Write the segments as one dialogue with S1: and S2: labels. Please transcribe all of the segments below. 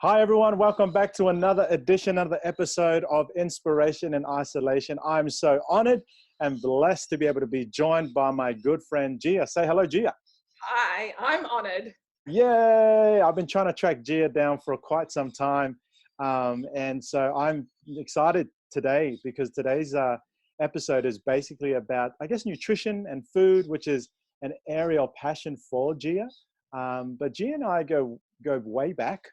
S1: Hi, everyone. Welcome back to another edition, another episode of Inspiration in Isolation. I'm so honored and blessed to be able to be joined by my good friend, Gia. Say hello, Gia.
S2: Hi, I'm honored.
S1: Yay! I've been trying to track Gia down for quite some time. And so I'm excited today because today's episode is basically about, I guess, nutrition and food, which is an area of passion for Gia. But Gia and I go way back.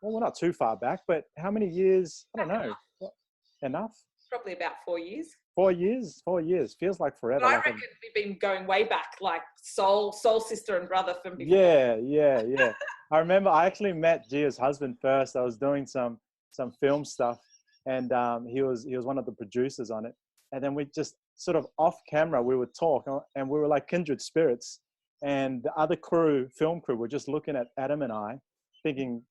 S1: Well, we're not too far back, but how many years? I don't know. Enough?
S2: Probably about 4 years.
S1: 4 years? 4 years. Feels like forever.
S2: But I reckon we've been going way back, like soul sister and brother from before.
S1: Yeah. I remember I actually met Gia's husband first. I was doing some film stuff, and he was one of the producers on it. And then we just sort of off camera, we would talk, and we were like kindred spirits. And the other film crew, were just looking at Adam and I, thinking,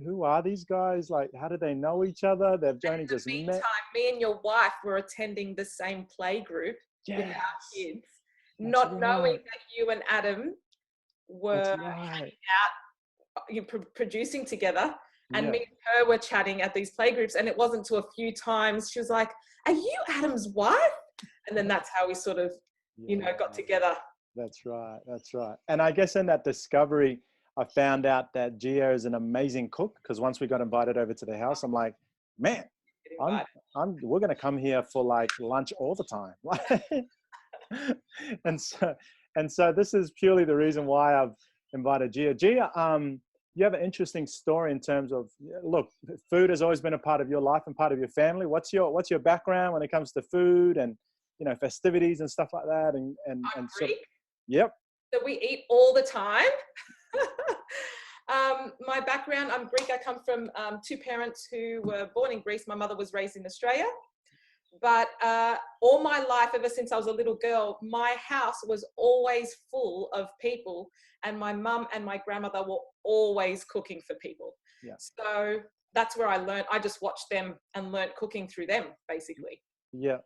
S1: who are these guys? Like, how do they know each other? They've only just met.
S2: Meantime, me and your wife were attending the same play group with our kids, not knowing that you and Adam were hanging out, producing together, and me and her were chatting at these play groups. And it wasn't till a few times she was like, "Are you Adam's wife?" And then that's how we sort of, got together.
S1: That's right. And I guess in that discovery, I found out that Gia is an amazing cook, because once we got invited over to the house, I'm like, man, we're going to come here for like lunch all the time. and so this is purely the reason why I've invited Gia. Gia, you have an interesting story in terms of, look, food has always been a part of your life and part of your family. What's your background when it comes to food and, festivities and stuff like that?
S2: I'm Greek.
S1: Yep.
S2: So we eat all the time. My background, I'm Greek. I come from two parents who were born in Greece. My mother was raised in Australia. But all my life, ever since I was a little girl, my house was always full of people. And my mum and my grandmother were always cooking for people.
S1: Yeah.
S2: So that's where I learned. I just watched them and learned cooking through them, basically.
S1: Yeah.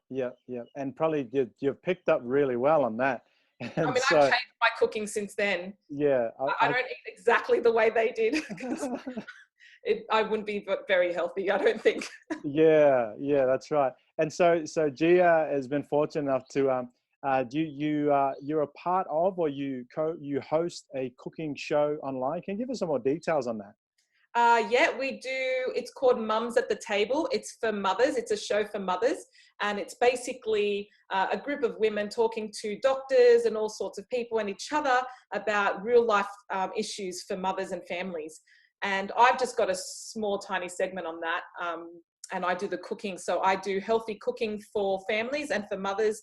S1: And probably you've picked up really well on that. And
S2: I've changed my cooking since then.
S1: Yeah.
S2: I don't eat exactly the way they did. I wouldn't be very healthy, I don't think.
S1: Yeah, that's right. And so Gia has been fortunate enough to, you're a part of, or you host a cooking show online. Can you give us some more details on that?
S2: Yeah, we do. It's called Mums at the Table. It's for mothers. It's a show for mothers. And it's basically a group of women talking to doctors and all sorts of people and each other about real life issues for mothers and families. And I've just got a small, tiny segment on that. And I do the cooking. So I do healthy cooking for families and for mothers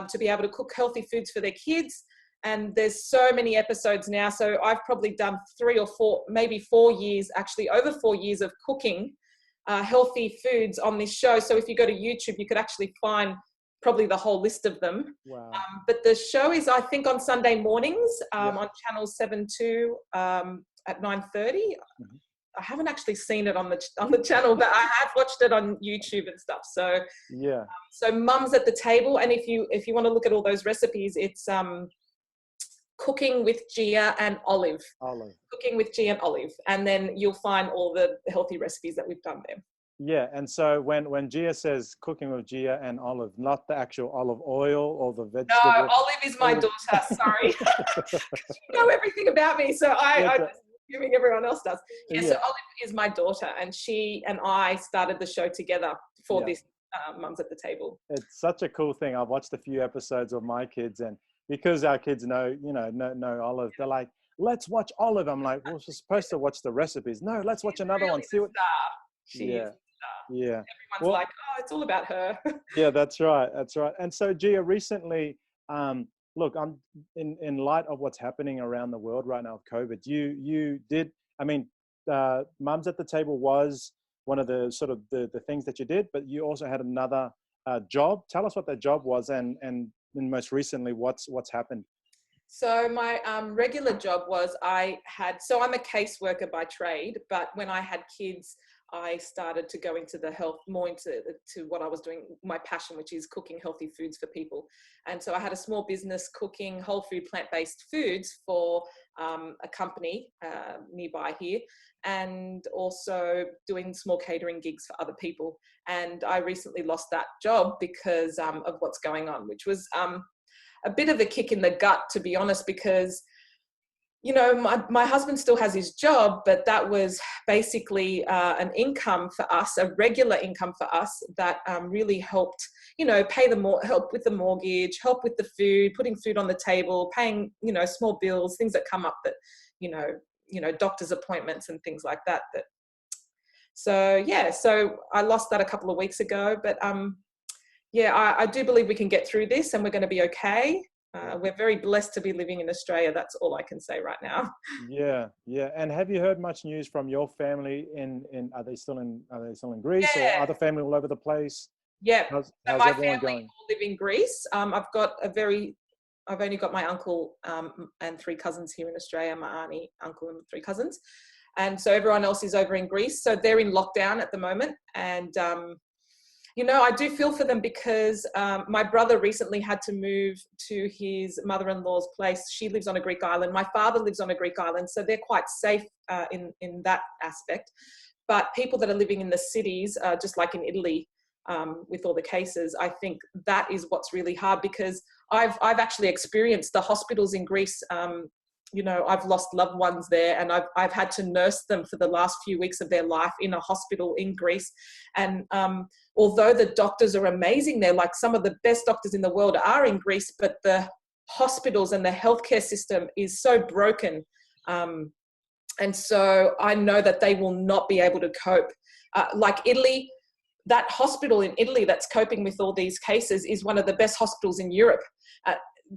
S2: to be able to cook healthy foods for their kids. And there's so many episodes now. So I've probably done 3 or 4, maybe 4 years, actually over 4 years of cooking healthy foods on this show. So if you go to YouTube, you could actually find probably the whole list of them.
S1: Wow.
S2: But the show is, I think, on Sunday mornings on channel 7-2 at 9:30. Mm-hmm. I haven't actually seen it on the channel, but I have watched it on YouTube and stuff. So
S1: yeah.
S2: So Mums at the Table, and if you want to look at all those recipes, it's Cooking with Gia and Olive. Cooking with Gia and Olive. And then you'll find all the healthy recipes that we've done there.
S1: Yeah, and so when Gia says cooking with Gia and Olive, not the actual olive oil or the vegetable.
S2: No, Olive is my daughter, sorry. You know everything about me, so I just assuming everyone else does. Yeah, so Olive is my daughter, and she and I started the show together for this Mums at the Table.
S1: It's such a cool thing. I've watched a few episodes of my kids, and because our kids know Olive, they're like, let's watch Olive. I'm like, well, we're supposed to watch the recipes. No, let's watch another one. See what?
S2: She is the star.
S1: Yeah.
S2: Everyone's like, oh, it's all about her.
S1: Yeah, that's right. And so, Gia, recently, look, I'm in light of what's happening around the world right now with COVID. You did. I mean, Mums at the Table was one of the sort of the things that you did, but you also had another job. Tell us what that job was, and most recently, what's happened?
S2: So my regular job was I'm a caseworker by trade, but when I had kids, I started to go into the health, more into what I was doing, my passion, which is cooking healthy foods for people. And so I had a small business cooking whole food, plant-based foods for a company nearby here, and also doing small catering gigs for other people. And I recently lost that job because of what's going on, which was a bit of a kick in the gut, to be honest, because you know, my husband still has his job, but that was basically an income for us, a regular income for us that really helped, you know, help with the mortgage, help with the food, putting food on the table, paying, you know, small bills, things that come up that, you know, doctor's appointments and things like that. So I lost that a couple of weeks ago, but I do believe we can get through this and we're going to be okay. We're very blessed to be living in Australia. That's all I can say right now.
S1: Yeah, yeah. And have you heard much news from your family are they still in Greece, or other family all over the place?
S2: Yeah.
S1: How's
S2: My
S1: everyone
S2: family
S1: going?
S2: all live in Greece. I've only got my uncle and 3 cousins here in Australia, my auntie, uncle and 3 cousins. And so everyone else is over in Greece. So they're in lockdown at the moment. And you know, I do feel for them because my brother recently had to move to his mother-in-law's place. She lives on a Greek island. My father lives on a Greek island, so they're quite safe in that aspect. But people that are living in the cities, just like in Italy, with all the cases, I think that is what's really hard, because I've actually experienced the hospitals in Greece. You know, I've lost loved ones there, and I've had to nurse them for the last few weeks of their life in a hospital in Greece. And although the doctors are amazing there, like some of the best doctors in the world are in Greece, but the hospitals and the healthcare system is so broken. And so I know that they will not be able to cope. Like Italy, that hospital in Italy that's coping with all these cases is one of the best hospitals in Europe.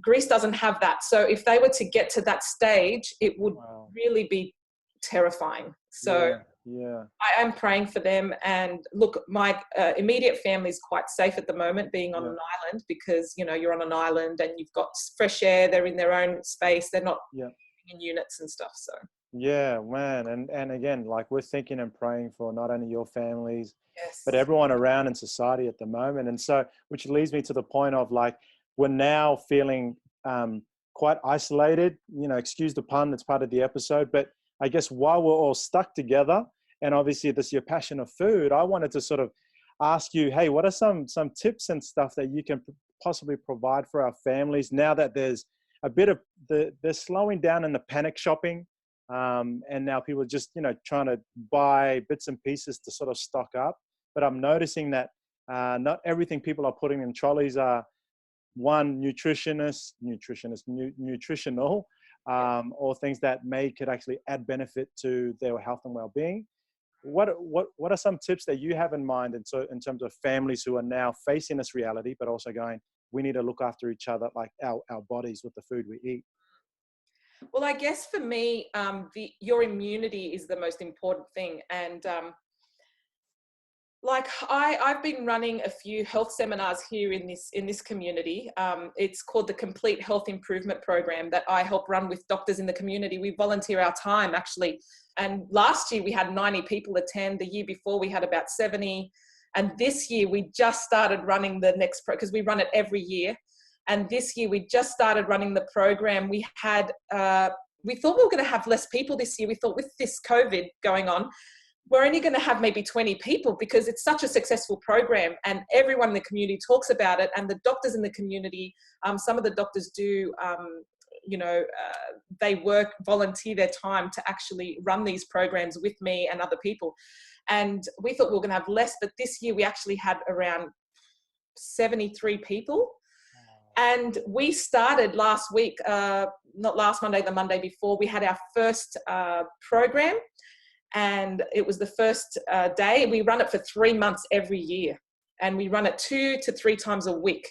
S2: Greece doesn't have that. So if they were to get to that stage, it would really be terrifying. So
S1: yeah.
S2: I am praying for them. And look, my immediate family is quite safe at the moment, being on an island, because, you know, you're on an island and you've got fresh air. They're in their own space. They're not in units and stuff. So.
S1: Yeah, man. And again, like, we're thinking and praying for not only your families,
S2: Yes.
S1: but everyone around in society at the moment. And so, which leads me to the point of, like, we're now feeling quite isolated, you know, excuse the pun, it's part of the episode. But I guess while we're all stuck together, and obviously this is your passion of food, I wanted to sort of ask you, hey, what are some tips and stuff that you can possibly provide for our families now that there's a bit of they're slowing down in the panic shopping, and now people are just, you know, trying to buy bits and pieces to sort of stock up. But I'm noticing that not everything people are putting in trolleys are nutritional, or things that could actually add benefit to their health and well-being. What are some tips that you have in mind, and so in terms of families who are now facing this reality, but also going, we need to look after each other, like our bodies, with the food we eat?
S2: Well, I guess for me, your immunity is the most important thing. And like I've been running a few health seminars here in this community. It's called the Complete Health Improvement Program that I help run with doctors in the community. We volunteer our time, actually. And last year we had 90 people attend. The year before we had about 70. And this year we just started running the next because we run it every year. And this year we just started running the program. We had we thought we were going to have less people this year. We thought with this COVID going on, we're only going to have maybe 20 people, because it's such a successful program and everyone in the community talks about it. And the doctors in the community, some of the doctors do, they volunteer their time to actually run these programs with me and other people. And we thought we were going to have less, but this year we actually had around 73 people. And we started last week, not last Monday, the Monday before, we had our first program. And it was the first day. We run it for 3 months every year. And we run it 2 to 3 times a week.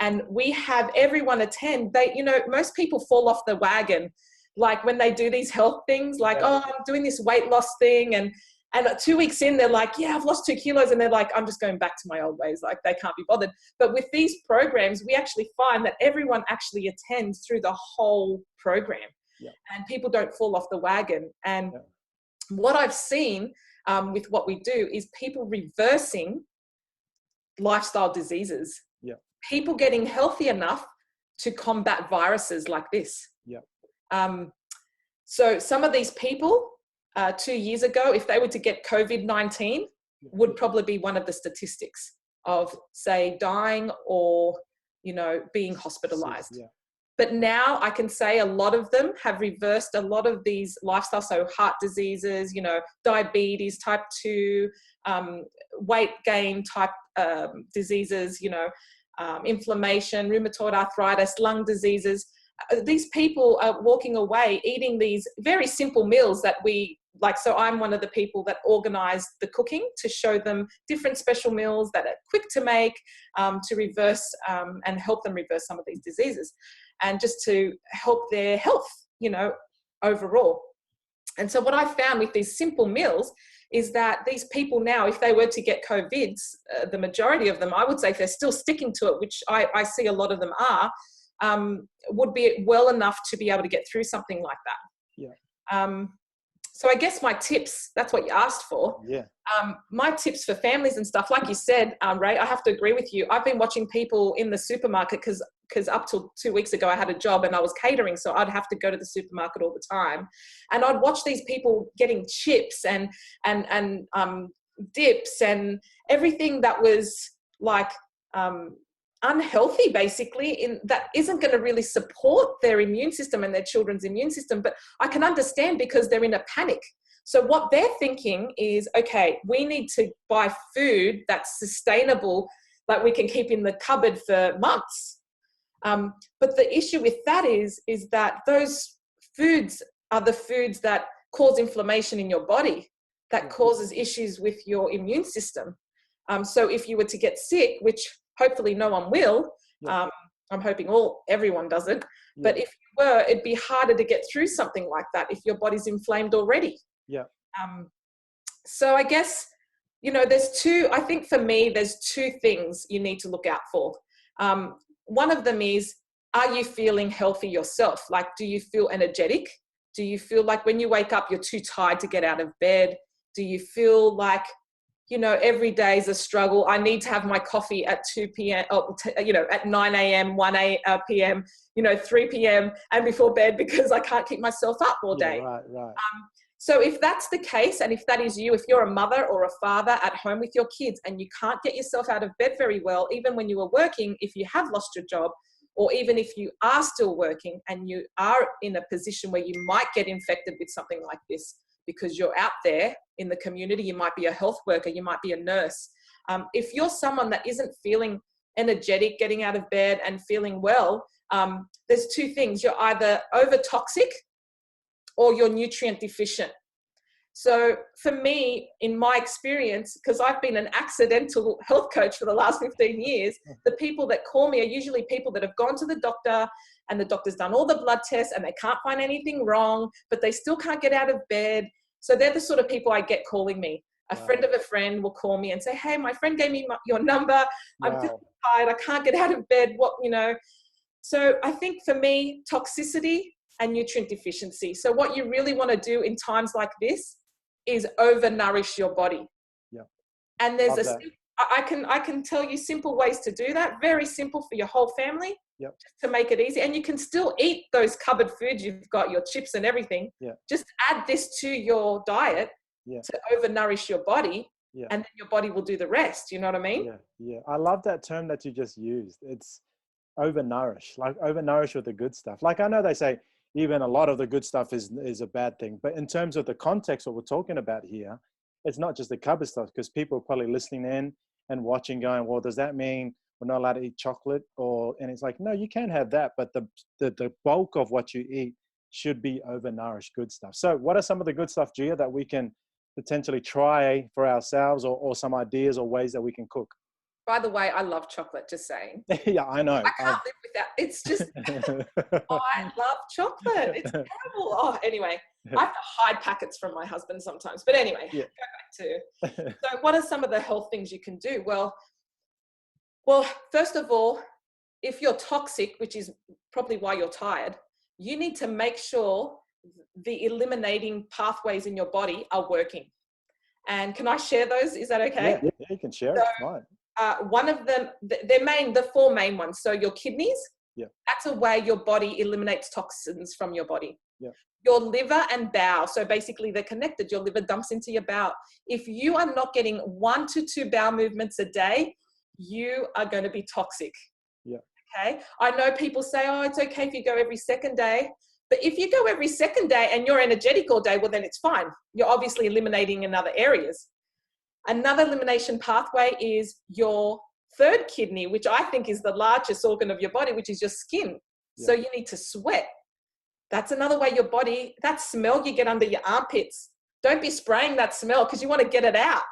S2: And we have everyone attend. They, you know, most people fall off the wagon, like when they do these health things, like, oh, I'm doing this weight loss thing. And 2 weeks in, they're like, yeah, I've lost 2 kilos. And they're like, I'm just going back to my old ways. Like, they can't be bothered. But with these programs, we actually find that everyone actually attends through the whole program. Yeah. And people don't fall off the wagon. And what I've seen with what we do is people reversing lifestyle diseases. Yeah. People getting healthy enough to combat viruses like this. Yeah. So some of these people 2 years ago, if they were to get COVID-19, would probably be one of the statistics of, say, dying or, you know, being hospitalized.
S1: Yeah.
S2: But now I can say a lot of them have reversed a lot of these lifestyles, so heart diseases, you know, diabetes, type 2, weight gain type diseases, you know, inflammation, rheumatoid arthritis, lung diseases. These people are walking away eating these very simple meals that we like. So I'm one of the people that organized the cooking to show them different special meals that are quick to make, to reverse and help them reverse some of these diseases, and just to help their health, you know, overall. And so what I found with these simple meals is that these people now, if they were to get COVID, the majority of them, I would say, if they're still sticking to it, which I see a lot of them are, would be well enough to be able to get through something like that.
S1: Yeah.
S2: So I guess my tips, that's what you asked for.
S1: Yeah.
S2: My tips for families and stuff, like you said, Ray, I have to agree with you. I've been watching people in the supermarket because up till 2 weeks ago I had a job and I was catering, so I'd have to go to the supermarket all the time, and I'd watch these people getting chips and dips and everything that was like unhealthy, basically, that isn't going to really support their immune system and their children's immune system. But I can understand, because they're in a panic. So what they're thinking is, okay, we need to buy food that's sustainable, that we can keep in the cupboard for months. But the issue with that is that those foods are the foods that cause inflammation in your body, that causes issues with your immune system. So if you were to get sick, which hopefully no one will, I'm hoping everyone doesn't, but if you were, it'd be harder to get through something like that if your body's inflamed already.
S1: Yeah.
S2: So I guess, you know, I think for me, there's two things you need to look out for. One of them is, are you feeling healthy yourself? Like, do you feel energetic? Do you feel like when you wake up, you're too tired to get out of bed? Do you feel like, you know, every day is a struggle? I need to have my coffee at 2 p.m., you know, at 9 a.m., 1 p.m., you know, 3 p.m. and before bed, because I can't keep myself up all day.
S1: Right.
S2: So if that's the case, and if that is you, if you're a mother or a father at home with your kids and you can't get yourself out of bed very well, even when you were working, if you have lost your job, or even if you are still working and you are in a position where you might get infected with something like this, because you're out there in the community, you might be a health worker, you might be a nurse. If you're someone that isn't feeling energetic, getting out of bed and feeling well, there's two things. You're either over toxic or you're nutrient deficient. So for me, in my experience, because I've been an accidental health coach for the last 15 years, the people that call me are usually people that have gone to the doctor and the doctor's done all the blood tests and they can't find anything wrong, but they still can't get out of bed. So they're the sort of people I get calling me. A friend of a friend will call me and say, hey, my friend gave me your number. I'm feeling tired. I can't get out of bed. What, you know? So I think for me, toxicity and nutrient deficiency. So what you really want to do in times like this is overnourish your body.
S1: Yeah.
S2: And there's I can tell you simple ways to do that. Very simple for your whole family.
S1: Yep.
S2: Just to make it easy. And you can still eat those cupboard foods. You've got your chips and everything.
S1: Yeah.
S2: Just add this to your diet to overnourish your body. Yeah. And then your body will do the rest. You know what I mean?
S1: Yeah. I love that term that you just used. It's overnourish, like overnourish with the good stuff. Like I know they say even a lot of the good stuff is a bad thing, but in terms of the context what we're talking about here, it's not just the cupboard stuff, because people are probably listening in and watching going, well, does that mean we're not allowed to eat chocolate? And it's like, no, you can have that, but the bulk of what you eat should be overnourished good stuff. So what are some of the good stuff, Gia, that we can potentially try for ourselves, or some ideas or ways that we can cook?
S2: By the way, I love chocolate, just saying.
S1: Yeah, I know.
S2: I can't live without. It's just, I love chocolate. It's terrible. Oh, anyway, I have to hide packets from my husband sometimes. But anyway, go back to, so what are some of the health things you can do? Well, first of all, if you're toxic, which is probably why you're tired, you need to make sure the eliminating pathways in your body are working. And can I share those? Is that okay?
S1: Yeah, you can share it. Fine.
S2: One of them, the four main ones. So your kidneys,
S1: yeah,
S2: that's a way your body eliminates toxins from your body.
S1: Yeah.
S2: your liver and bowel. So basically they're connected. Your liver dumps into your bowel. If you are not getting 1 to 2 bowel movements a day, you are going to be toxic.
S1: Yeah.
S2: Okay. I know people say, oh, it's okay if you go every second day. But if you go every second day and you're energetic all day, well, then it's fine. You're obviously eliminating in other areas. Another elimination pathway is your third kidney, which I think is the largest organ of your body, which is your skin. Yeah. So you need to sweat. That's another way your body, that smell you get under your armpits, don't be spraying that smell because you want to get it out.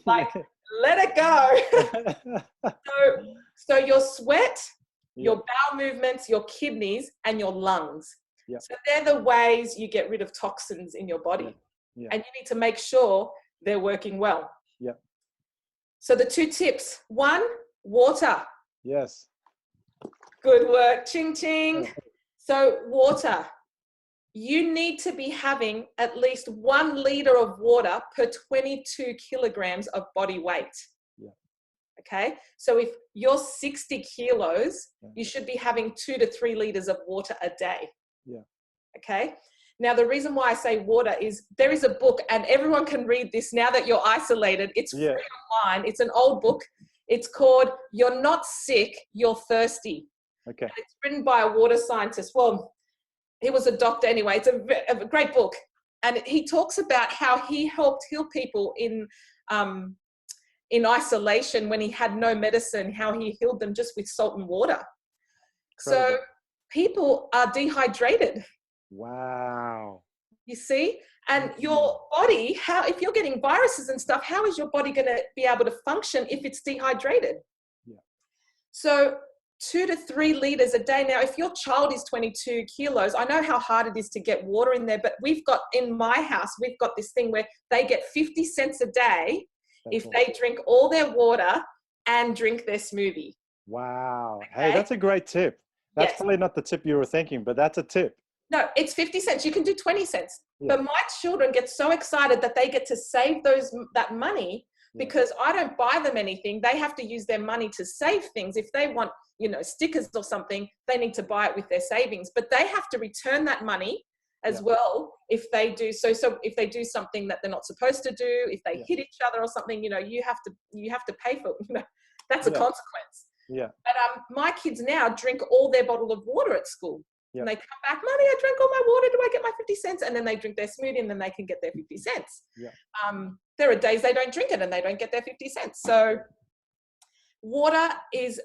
S2: Like, let it go. So your sweat, your bowel movements, your kidneys, and your lungs. Yeah. So they're the ways you get rid of toxins in your body. Yeah. Yeah. And you need to make sure they're working well.
S1: Yeah.
S2: So the 2 tips. 1, water.
S1: Yes.
S2: Good work. Ching, ching. So water. You need to be having at least 1 liter of water per 22 kilograms of body weight. Yeah. Okay. So if you're 60 kilos, you should be having 2 to 3 liters of water a day. Yeah. Okay. Now, the reason why I say water is there is a book and everyone can read this now that you're isolated. It's free online. It's an old book. It's called You're Not Sick, You're Thirsty. Okay. And it's written by a water scientist. Well, he was a doctor anyway. It's a great book. And he talks about how he helped heal people in isolation when he had no medicine, how he healed them just with salt and water. Incredible. So people are dehydrated.
S1: Wow.
S2: You see? And your body, if you're getting viruses and stuff, how is your body going to be able to function if it's dehydrated? Yeah. So 2 to 3 liters a day. Now, if your child is 22 kilos, I know how hard it is to get water in there, but in my house, we've got this thing where they get 50 cents a day if they drink all their water and drink their smoothie.
S1: Wow. Okay? Hey, that's a great tip. That's probably not the tip you were thinking, but that's a tip.
S2: No, it's 50 cents. You can do 20 cents. Yeah. But my children get so excited that they get to save that money because I don't buy them anything. They have to use their money to save things. If they want, stickers or something, they need to buy it with their savings. But they have to return that money as well if they do so if they do something that they're not supposed to do, if they hit each other or something, you have to pay for it. That's a consequence. Yeah. But my kids now drink all their bottle of water at school. Yep. And they come back, Mommy, I drank all my water. Do I get my 50 cents? And then they drink their smoothie and then they can get their 50 cents. Yeah. There are days they don't drink it and they don't get their 50 cents. So water is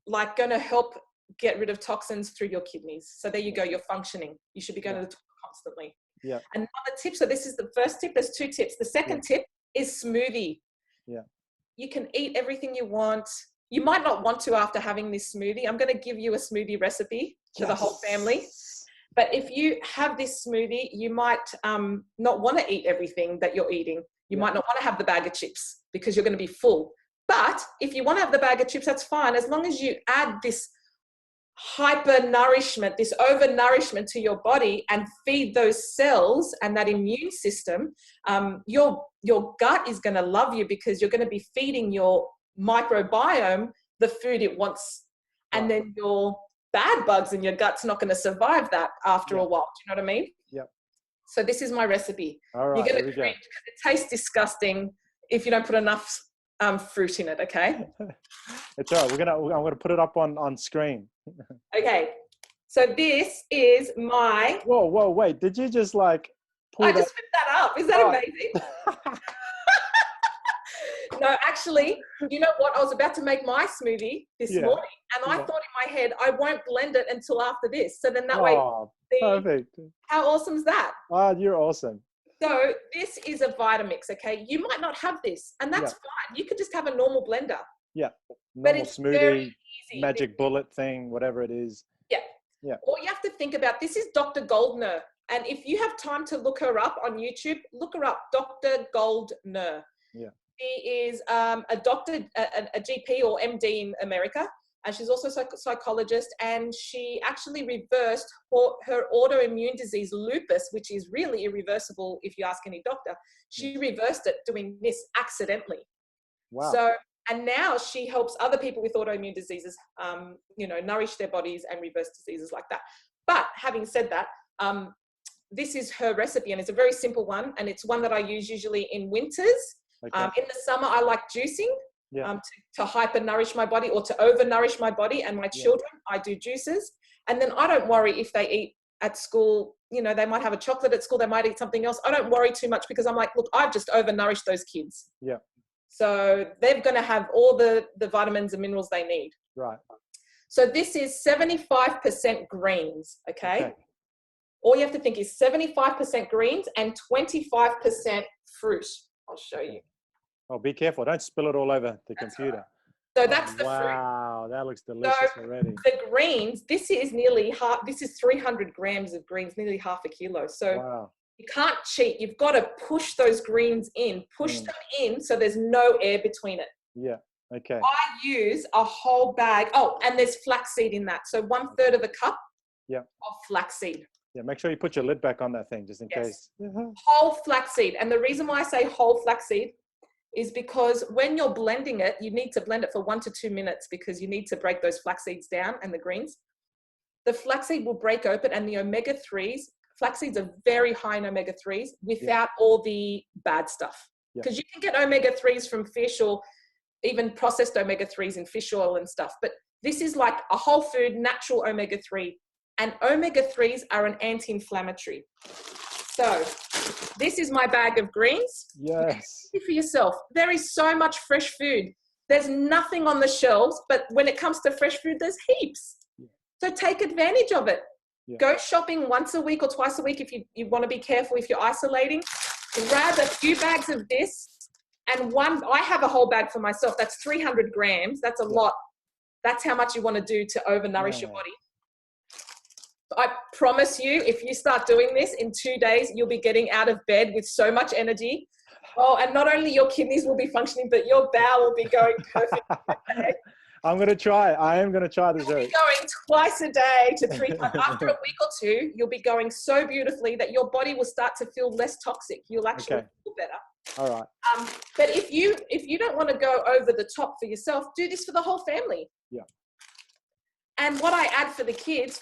S2: like going to help get rid of toxins through your kidneys. So there you go. You're functioning. You should be going to the toilet constantly. Yeah. Another tip. So this is the first tip. There's 2 tips. The second tip is smoothie. Yeah. You can eat everything you want. You might not want to after having this smoothie. I'm going to give you a smoothie recipe for the whole family. But if you have this smoothie, you might not want to eat everything that you're eating. You might not want to have the bag of chips because you're going to be full. But if you want to have the bag of chips, that's fine. As long as you add this hyper nourishment, this over nourishment to your body and feed those cells and that immune system, your gut is going to love you because you're going to be feeding your microbiome the food it wants, and then your bad bugs in your gut's not going to survive that after a while. Do you know what I mean? Yep. So this is my recipe. All right, you're going to cringe because it tastes disgusting if you don't put enough fruit in it. Okay.
S1: It's all right. I'm gonna put it up on screen.
S2: Okay. So this is my.
S1: Whoa! Wait! Did you just like?
S2: I just whipped that up. Is that amazing? No, actually, you know what? I was about to make my smoothie this morning, and I thought in my head, I won't blend it until after this. So then that way,
S1: perfect.
S2: How awesome is that?
S1: You're awesome.
S2: So this is a Vitamix, okay? You might not have this, and that's fine. You could just have a normal blender. Yeah,
S1: normal smoothie, magic bullet thing, whatever it is.
S2: Yeah. Yeah. All you have to think about, this is Dr. Goldner. And if you have time to look her up on YouTube, look her up, Dr. Goldner. Yeah. She is a doctor, a GP or MD in America. And she's also a psychologist, and she actually reversed her autoimmune disease, lupus, which is really irreversible if you ask any doctor. She reversed it doing this accidentally. Wow. So, and now she helps other people with autoimmune diseases, nourish their bodies and reverse diseases like that. But having said that, this is her recipe, and it's a very simple one, and it's one that I use usually in winters.
S1: Okay.
S2: In the summer, I like juicing.
S1: Yeah.
S2: To hyper nourish my body or to over nourish my body and my children. I do juices, and then I don't worry if they eat at school. You know, they might have a chocolate at school, they might eat something else. I don't worry too much because I'm like, look, I've just over nourished those kids.
S1: Yeah.
S2: So they're going to have all the vitamins and minerals they need.
S1: Right.
S2: So this is 75% greens. Okay. All you have to think is 75% greens and 25% fruit. I'll show you.
S1: Oh, be careful. Don't spill it all over the computer.
S2: Right. So that's the fruit.
S1: Wow, that looks delicious already.
S2: The greens, this is nearly half, this is 300 grams of greens, nearly half a kilo. So you can't cheat. You've got to push those greens in, push them in so there's no air between it.
S1: Yeah, okay.
S2: I use a whole bag. Oh, and there's flaxseed in that. So 1/3 of a cup of flaxseed.
S1: Yeah, make sure you put your lid back on that thing just in case.
S2: Whole flaxseed. And the reason why I say whole flaxseed is because when you're blending it, you need to blend it for 1 to 2 minutes because you need to break those flax seeds down and the greens. The flaxseed will break open, and the omega-3s, flaxseeds are very high in omega-3s without all the bad stuff. Because you can get omega-3s from fish or even processed omega-3s in fish oil and stuff. But this is like a whole food, natural omega-3. And omega-3s are an anti-inflammatory. So this is my bag of greens.
S1: Yes.
S2: For yourself. There is so much fresh food. There's nothing on the shelves, but when it comes to fresh food, there's heaps. So take advantage of it. Go shopping once a week or twice a week if you want to be careful if you're isolating. Grab a few bags of this, and I have a whole bag for myself. That's 300 grams. That's a lot. That's how much you want to do to overnourish your body. I promise you, if you start doing this in 2 days, you'll be getting out of bed with so much energy. Oh, and not only your kidneys will be functioning, but your bowel will be going perfect.
S1: I'm going to try. I am going to try this.
S2: You'll be going twice a day to 3 times. After a week or two, you'll be going so beautifully that your body will start to feel less toxic. You'll actually feel better.
S1: All right.
S2: But if you don't want to go over the top for yourself, do this for the whole family.
S1: Yeah.
S2: And what I add for the kids,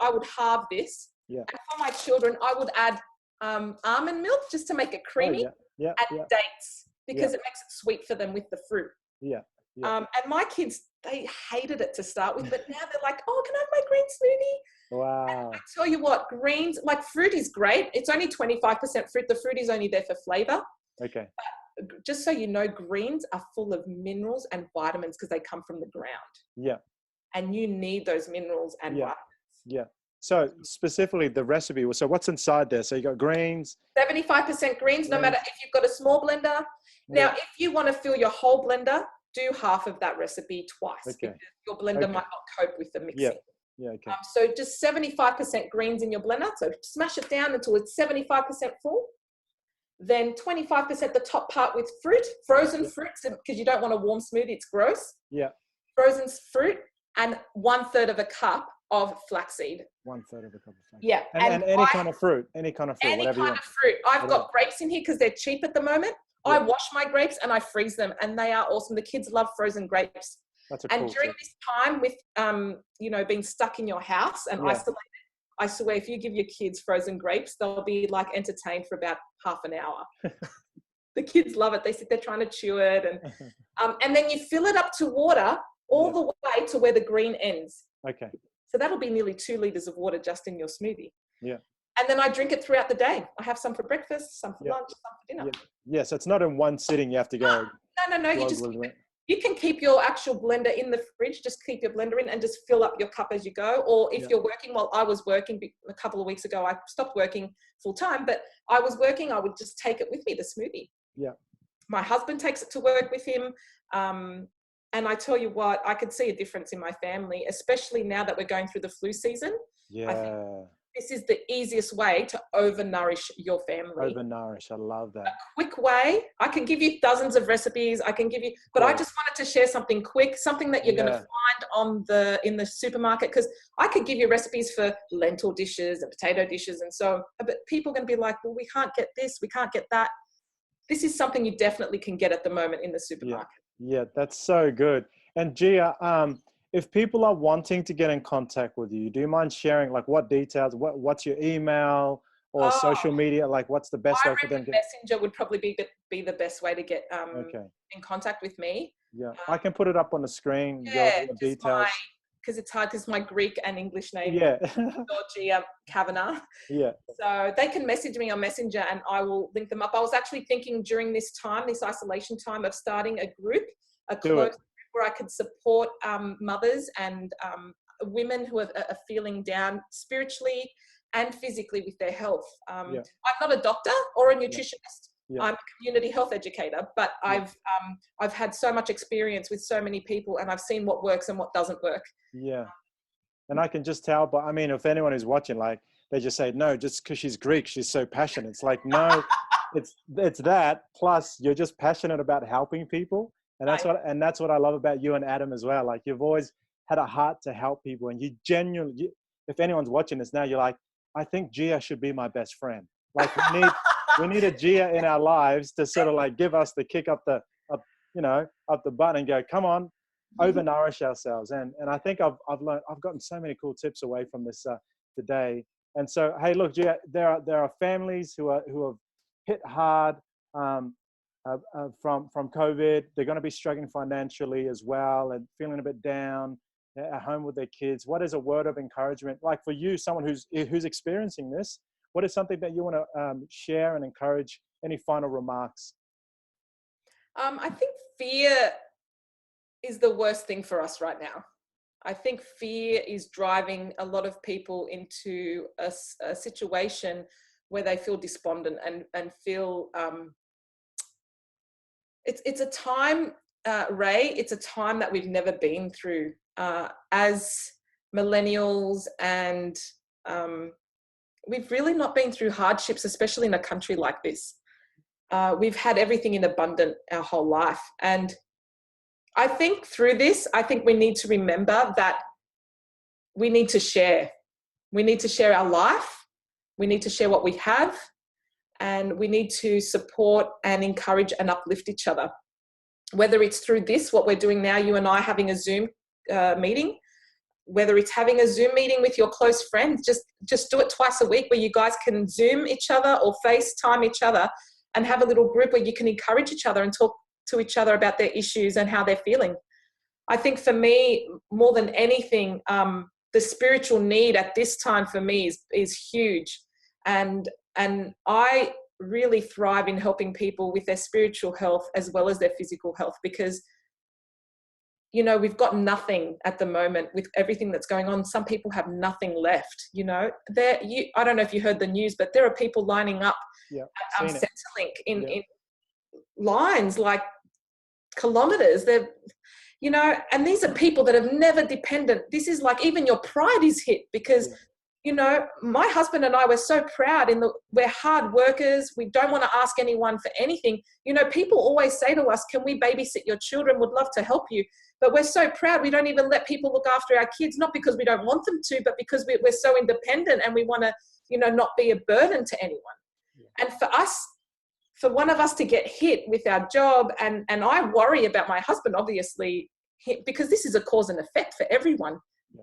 S2: I would halve this.
S1: Yeah.
S2: And for my children, I would add almond milk just to make it creamy. And dates because it makes it sweet for them with the fruit.
S1: Yeah.
S2: And my kids, they hated it to start with, but now they're like, oh, can I have my green smoothie?
S1: Wow.
S2: And I tell you what, greens, like fruit is great. It's only 25% fruit. The fruit is only there for flavor.
S1: Okay.
S2: But just so you know, greens are full of minerals and vitamins because they come from the ground.
S1: Yeah.
S2: And you need those minerals and vitamins.
S1: Yeah. So specifically the recipe, so what's inside there? So you got greens.
S2: 75% greens, no matter if you've got a small blender. Now, if you want to fill your whole blender, do half of that recipe twice. Because your blender might not cope with the mixing.
S1: Yeah, okay.
S2: So just 75% greens in your blender. So smash it down until it's 75% full. Then 25% the top part with fruit, frozen fruits, because you don't want a warm smoothie, it's gross.
S1: Yeah.
S2: Frozen fruit and 1/3 of a cup of flaxseed.
S1: 1/3 of a cup of flaxseed.
S2: Yeah.
S1: And any kind of fruit,
S2: Any kind of fruit. I've got grapes in here because they're cheap at the moment. I wash my grapes and I freeze them, and they are awesome. The kids love frozen grapes.
S1: That's a cool
S2: during this time with, being stuck in your house and isolated, I swear if you give your kids frozen grapes, they'll be like entertained for about half an hour. The kids love it. They sit there trying to chew it. And then you fill it up to water all the way to where the green ends.
S1: Okay.
S2: So that'll be nearly 2 liters of water just in your smoothie.
S1: Yeah.
S2: And then I drink it throughout the day. I have some for breakfast, some for lunch, some for dinner.
S1: Yeah, so it's not in one sitting. You have to go.
S2: No. You can keep your actual blender in the fridge. Just keep your blender in and just fill up your cup as you go. Or if you're working, well, I was working a couple of weeks ago. I stopped working full time, but I was working. I would just take it with me, the smoothie. Yeah. My husband takes it to work with him. And I tell you what, I could see a difference in my family, especially now that we're going through the flu season.
S1: Yeah.
S2: I think this is the easiest way to overnourish your family.
S1: Overnourish, I love that.
S2: A quick way. I can give you dozens of recipes. I just wanted to share something quick, something that you're going to find in the supermarket, because I could give you recipes for lentil dishes and potato dishes and so, but people are going to be like, well, we can't get this, we can't get that. This is something you definitely can get at the moment in the supermarket.
S1: Yeah, that's so good. And Gia, if people are wanting to get in contact with you, do you mind sharing like what details, what's your email, or social media? Like, what's the best
S2: I
S1: way for them
S2: reckon
S1: to
S2: Messenger would probably be the best way to get
S1: Okay.
S2: in contact with me.
S1: Yeah. I can put it up on the screen,
S2: Yeah,
S1: your
S2: just
S1: details.
S2: because it's hard because my Greek and English name
S1: Yeah.
S2: Gia Kavanagh.
S1: Yeah.
S2: So they can message me on Messenger and I will link them up. I was actually thinking during this time, this isolation time, of starting a group, a
S1: Do
S2: close
S1: it.
S2: group where I could support mothers and women who are feeling down spiritually and physically with their health.
S1: Yeah.
S2: I'm not a doctor or a
S1: Yeah.
S2: nutritionist.
S1: Yeah.
S2: I'm a community health educator, but
S1: Yeah.
S2: I've had so much experience with so many people and I've seen what works and what doesn't work.
S1: Yeah. And I can just tell, but I mean, if anyone is watching, like, they just say, no, just because she's Greek, she's so passionate. It's like, no, it's that. Plus, you're just passionate about helping people. And that's what I love about you and Adam as well. Like, you've always had a heart to help people. And you genuinely, if anyone's watching this now, you're like, I think Gia should be my best friend. Like, we need a Gia in our lives to sort of like give us the kick up the butt and go, come on, overnourish ourselves. And I think I've gotten so many cool tips away from this today. And so, hey, look, Gia, there are families who have hit hard from COVID. They're going to be struggling financially as well and feeling a bit down at home with their kids. What is a word of encouragement, like for you, someone who's experiencing this? What is something that you want to share and encourage? Any final remarks?
S2: I think fear is the worst thing for us right now. I think fear is driving a lot of people into a situation where they feel despondent and feel it's a time, Ray, it's a time that we've never been through as millennials, and we've really not been through hardships, especially in a country like this. We've had everything in abundance our whole life. And I think through this, I think we need to remember that we need to share. We need to share our life. We need to share what we have. And we need to support and encourage and uplift each other. Whether it's through this, what we're doing now, you and I having a Zoom meeting, whether it's having a Zoom meeting with your close friends, just do it twice a week where you guys can Zoom each other or FaceTime each other and have a little group where you can encourage each other and talk to each other about their issues and how they're feeling. I think for me, more than anything, the spiritual need at this time for me is huge. And I really thrive in helping people with their spiritual health as well as their physical health, because, you know, we've got nothing at the moment with everything that's going on. Some people have nothing left, you know. I don't know if you heard the news, but there are people lining up at Centrelink in lines like kilometers. They're, you know, and these are people that have never dependent. This is like, even your pride is hit because, you know, my husband and I were so proud we're hard workers. We don't want to ask anyone for anything. You know, people always say to us, can we babysit your children? Would love to help you. But we're so proud. We don't even let people look after our kids, not because we don't want them to, but because we're so independent and we want to, you know, not be a burden to anyone. And for one of us to get hit with our job, and I worry about my husband, obviously, because this is a cause and effect for everyone.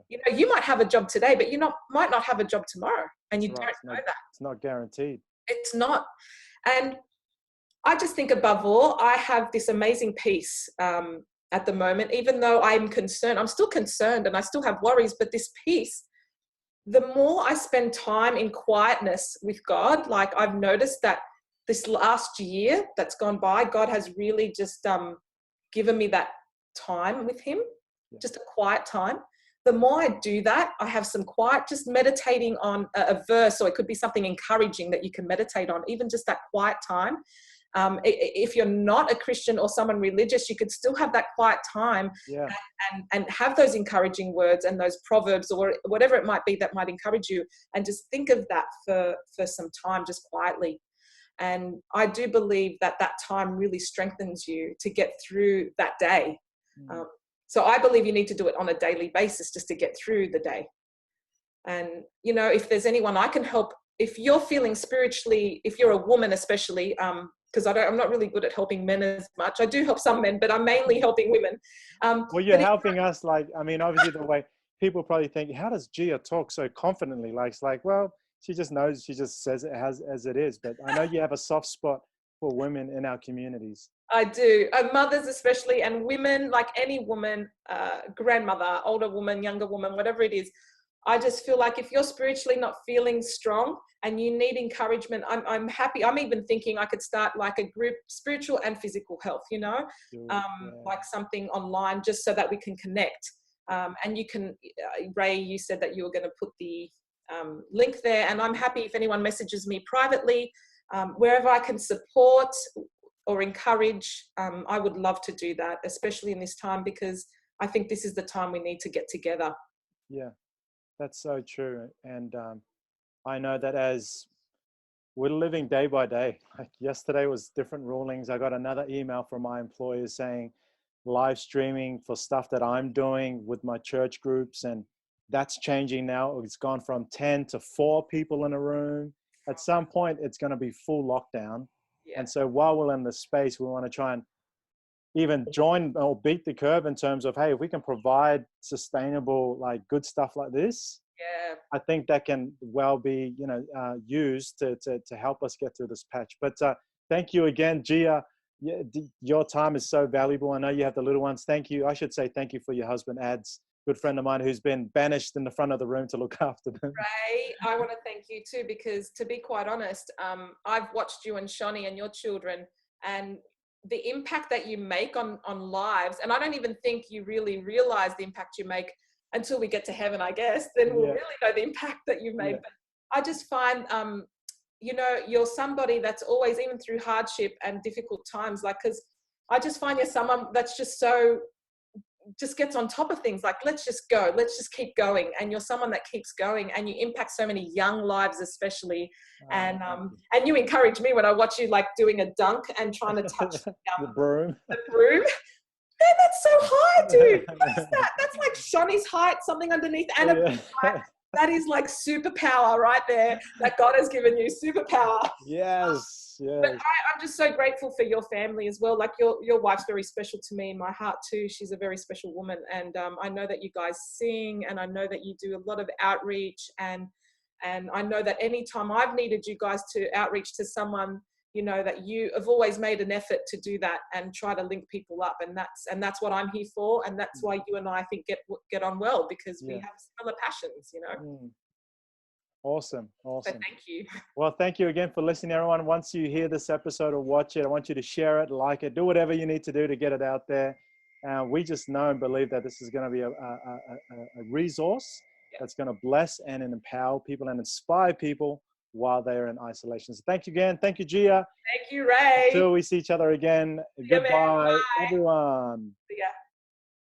S2: You know, you might have a job today, but might not have a job tomorrow, and you don't know that.
S1: It's not guaranteed. It's
S2: not. And I just think, above all, I have this amazing peace at the moment. Even though I'm concerned, I'm still concerned and I still have worries, but this peace, the more I spend time in quietness with God, like I've noticed that this last year that's gone by, God has really just given me that time with him, just a quiet time. The more I do that, I have some quiet, just meditating on a verse, or it could be something encouraging that you can meditate on, even just that quiet time. If you're not a Christian or someone religious, you could still have that quiet time and have those encouraging words and those proverbs or whatever it might be that might encourage you, and just think of that for some time, just quietly. And I do believe that time really strengthens you to get through that day. So I believe you need to do it on a daily basis just to get through the day. And, you know, if there's anyone I can help, if you're feeling spiritually, if you're a woman especially, because I'm not really good at helping men as much. I do help some men, but I'm mainly helping women.
S1: Well, you're helping us. Like, I mean, obviously the way people probably think, how does Gia talk so confidently? Like, it's like, well, she just knows, she just says it as it is. But I know you have a soft spot for women in our communities.
S2: I do. Mothers especially, and women, like any woman, grandmother, older woman, younger woman, whatever it is. I just feel like if you're spiritually not feeling strong and you need encouragement, I'm happy. I'm even thinking I could start like a group, spiritual and physical health, you know, like something online, just so that we can connect. And you can, Ray, you said that you were going to put the link there, and I'm happy if anyone messages me privately, wherever I can support or encourage. I would love to do that, especially in this time, because I think this is the time we need to get together.
S1: Yeah, that's so true. And I know that as we're living day by day, like yesterday was different rulings. I got another email from my employers saying live streaming for stuff that I'm doing with my church groups, and that's changing now. It's gone from 10 to 4 people in a room. At some point, it's going to be full lockdown. Yeah. And so while we're in the space, we want to try and even join or beat the curve in terms of, hey, if we can provide sustainable, like good stuff like this,
S2: yeah,
S1: I think that can well be, you know, used to help us get through this patch. But thank you again, Gia. Your time is so valuable. I know you have the little ones. Thank you. I should say thank you for your husband, Ads, good friend of mine who's been banished in the front of the room to look after them.
S2: Ray, I want to thank you too, because to be quite honest, I've watched you and Shani and your children, and the impact that you make on lives, and I don't even think you really realize the impact you make until we get to heaven, I guess. Then we'll really know the impact that you've made. But I just find, you know, you're somebody that's always, even through hardship and difficult times, like, because I just find you're someone that's just gets on top of things, like, let's just go, let's just keep going. And you're someone that keeps going, and you impact so many young lives especially. And you encourage me when I watch you like doing a dunk and trying to touch
S1: the broom.
S2: Man, that's so high, dude. What is that? That's like Shani's height, something underneath. And that is like superpower right there, that God has given you, superpower.
S1: Yes, yes.
S2: But I'm just so grateful for your family as well. Like your wife's very special to me in my heart too. She's a very special woman. And I know that you guys sing, and I know that you do a lot of outreach. And I know that anytime I've needed you guys to outreach to someone, you know, that you have always made an effort to do that and try to link people up. And that's what I'm here for. And that's why you and I think get on well, because we have similar passions, you know.
S1: Awesome.
S2: So thank you.
S1: Well, thank you again for listening, everyone. Once you hear this episode or watch it, I want you to share it, like it, do whatever you need to do to get it out there. We just know and believe that this is going to be a resource that's going to bless and empower people and inspire people while they're in isolation. So thank you again. Thank you, Gia.
S2: Thank you, Ray.
S1: Until we see each other again. Goodbye, everyone.
S2: See ya.